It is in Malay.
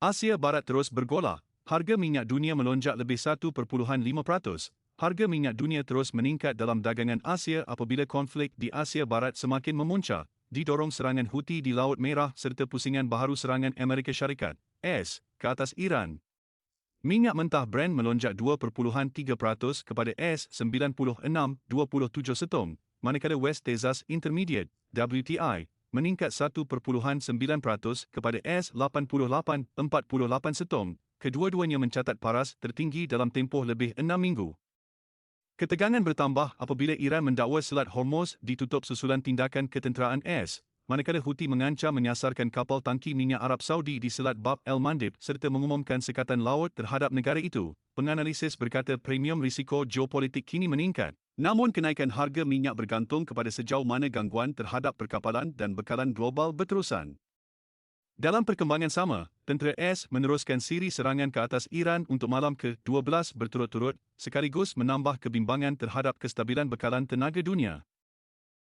Asia Barat terus bergolak. Harga minyak dunia melonjak lebih 1.5%. Harga minyak dunia terus meningkat dalam dagangan Asia apabila konflik di Asia Barat semakin memuncak, didorong serangan Houthi di Laut Merah serta pusingan baharu serangan Amerika Syarikat (AS) ke atas Iran. Minyak mentah Brent melonjak 2.3% kepada $96.27 setong, manakala West Texas Intermediate (WTI) meningkat 1.9% kepada $88.48 setong. Kedua-duanya mencatat paras tertinggi dalam tempoh lebih 6 minggu. Ketegangan bertambah apabila Iran mendakwa Selat Hormuz ditutup susulan tindakan ketenteraan AS, manakala Houthi mengancam menyasarkan kapal tangki minyak Arab Saudi di Selat Bab el-Mandeb serta mengumumkan sekatan laut terhadap negara itu. Penganalisis berkata premium risiko geopolitik kini meningkat. Namun kenaikan harga minyak bergantung kepada sejauh mana gangguan terhadap perkapalan dan bekalan global berterusan. Dalam perkembangan sama, tentera AS meneruskan siri serangan ke atas Iran untuk malam ke-12 berturut-turut, sekaligus menambah kebimbangan terhadap kestabilan bekalan tenaga dunia.